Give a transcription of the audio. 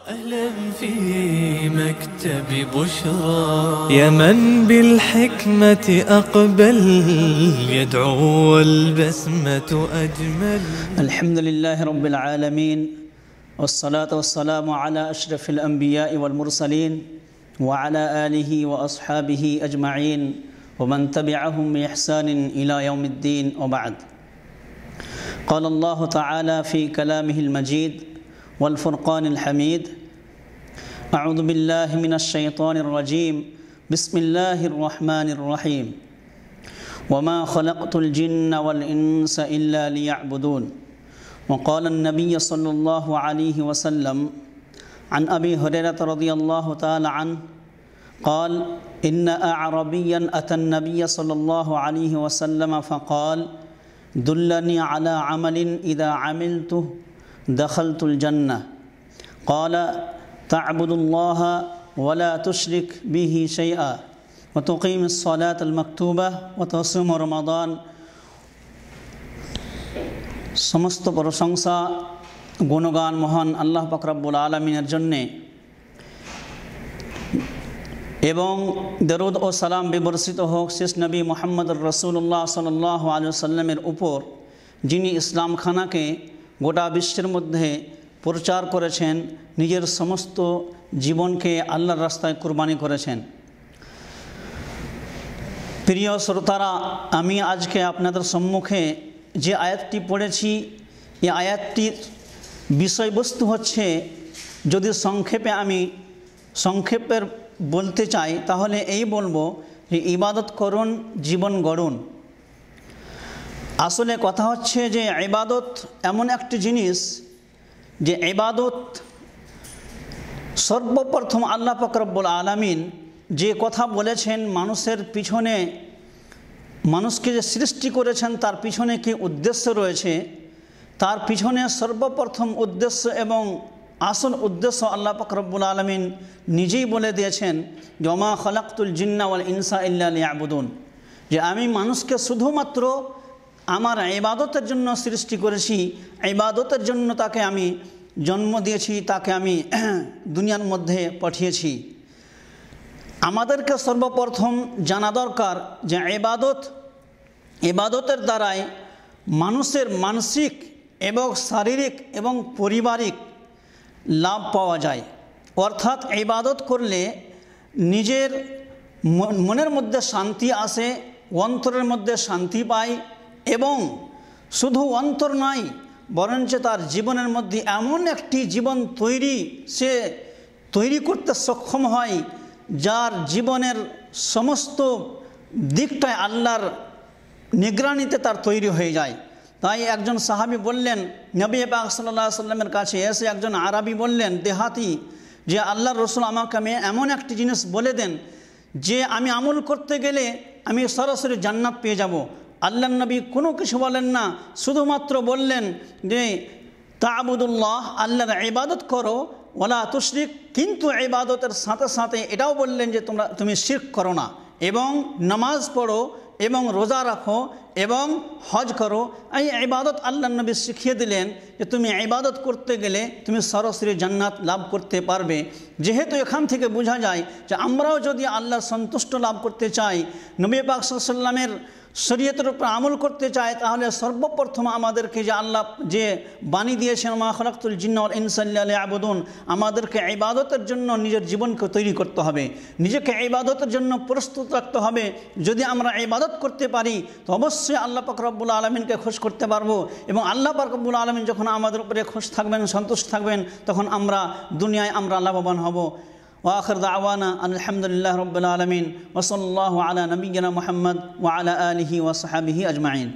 أهلا في مكتب بشرى يا من بالحكمة أقبل يدعو والبسمة أجمل. الحمد لله رب العالمين والصلاة والسلام على أشرف الأنبياء والمرسلين وعلى آله وأصحابه أجمعين ومن تبعهم بإحسان إلى يوم الدين وبعد. قال الله تعالى في كلامه المجيد والفرقان الحميد: أعوذ بالله من الشيطان الرجيم بسم الله الرحمن الرحيم وما خلقت الجن والإنس إلا ليعبدون. وقال النبي صلى الله عليه وسلم عن أبي هريرة رضي الله تعالى عنه قال: إن أعربيا أتى النبي صلى الله عليه وسلم فقال: دلني على عمل إذا عملته دخلت الجنة. قال: تعبد الله ولا تشرك به شيئا وتقيم الصلاة المكتوبة وتصوم رمضان. সমস্ত প্রশংসা গুণগান মহান আল্লাহ পাক রব্বুল আলামিনের জন্যে এবং দরুদ ও সালাম বিবর্ষিত হোক শেষ নবী মুহাম্মদুর রাসূলুল্লাহ সাল্লাল্লাহু আলাইহি ওয়াসাল্লামের উপর, যিনি ইসলাম খানাকে গোটা বিশ্বের মধ্যে প্রচার করেছেন, নিজের সমস্ত জীবনকে আল্লাহর রাস্তায় কুরবানি করেছেন। প্রিয় শ্রোতারা, আমি আজকে আপনাদের সম্মুখে যে আয়াতটি পড়েছি, এই আয়াতটির বিষয়বস্তু হচ্ছে, যদি আমি সংক্ষেপে বলতে চাই তাহলে এই বলবো যে ইবাদত করুন, জীবন গড়ুন। আসলে কথা হচ্ছে যে ইবাদত এমন একটি জিনিস যে ইবাদত সর্বপ্রথম আল্লাহ পাক রব্বুল আলামিন যে কথা বলেছেন, মানুষের পিছনে, মানুষকে যে সৃষ্টি করেছেন তার পিছনে কি উদ্দেশ্য রয়েছে, তার পিছনে সর্বপ্রথম উদ্দেশ্য এবং আসল উদ্দেশ্য আল্লাহ পাক রব্বুল আলামিন নিজেই বলে দিয়েছেন যে ওমা খলাকতুল জিন্না ওয়াল ইনসা ইল্লা লিয়াবুদুন, যে আমি মানুষকে শুধুমাত্র আমার ইবাদতের জন্য সৃষ্টি করেছি, ইবাদতের জন্য তাকে আমি জন্ম দিয়েছি, তাকে আমি দুনিয়ার মধ্যে পাঠিয়েছি। আমাদেরকে সর্বপ্রথম জানা দরকার যে ইবাদতের দ্বারাই মানুষের মানসিক এবং শারীরিক এবং পারিবারিক লাভ পাওয়া যায়। অর্থাৎ ইবাদত করলে নিজের মনের মধ্যে শান্তি আসে, অন্তরের মধ্যে শান্তি পায়, এবং শুধু অন্তর নয় বরঞ্চ তার জীবনের মধ্যে এমন একটি জীবন সে তৈরি করতে সক্ষম হয় যার জীবনের সমস্ত দিকটায় আল্লাহর নিগরানিতে তার তৈরি হয়ে যায়। তাই একজন সাহাবী বললেন, নবী পাক সাল্লাল্লাহু আলাইহি ওয়াসাল্লামের কাছে এসে একজন আরবি বললেন, দেহাতি, যে আল্লাহর রাসূল আমাকে এমন একটি জিনিস বলে দেন যে আমি আমল করতে গেলে আমি সরাসরি জান্নাত পেয়ে যাব। আল্লাহর নবী কোনো কিছু বলেন না, শুধুমাত্র বললেন যে তা'বুদুল্লাহ, আল্লাহর ইবাদত করো, ওয়ালা তুশরিক, কিন্তু ইবাদতের সাথে সাথে এটাও বললেন যে তুমি শিরক করো না, এবং নামাজ পড়ো এবং রোজা রাখো এবং হজ করো। এই ইবাদত আল্লাহর নবী শিখিয়ে দিলেন যে তুমি ইবাদত করতে গেলে তুমি সরাসরি জান্নাত লাভ করতে পারবে। যেহেতু এখান থেকে বোঝা যায় যে আমরাও যদি আল্লাহর সন্তুষ্ট লাভ করতে চাই, নবী পাক সাল্লাল্লাহু আলাইহি ওয়াসাল্লামের শরীয়তের উপর আমল করতে চাই, তাহলে সর্বপ্রথম আমাদেরকে যে আল্লাহ যে বাণী দিয়েছেন মা খলাকতুল জিন্না ওয়াল ইনসা ইল্লা লিয়াবুদুন, আমাদেরকে ইবাদতের জন্য নিজের জীবনকে তৈরি করতে হবে, নিজেকে ইবাদতের জন্য প্রস্তুত রাখতে হবে। যদি আমরা ইবাদত করতে পারি তো অবশ্যই আল্লাহ পাক রব্বুল আলামিনকে খুশ করতে পারবো, এবং আল্লাহ পাক রব্বুল আলামিন যখন আমাদের উপরে খুশ থাকবেন, সন্তুষ্ট থাকবেন, তখন দুনিয়ায় আমরা লাভবান হব। وآخر دعوانا أن الحمد لله رب العالمين وصلى الله على نبينا محمد وعلى آله وصحبه أجمعين.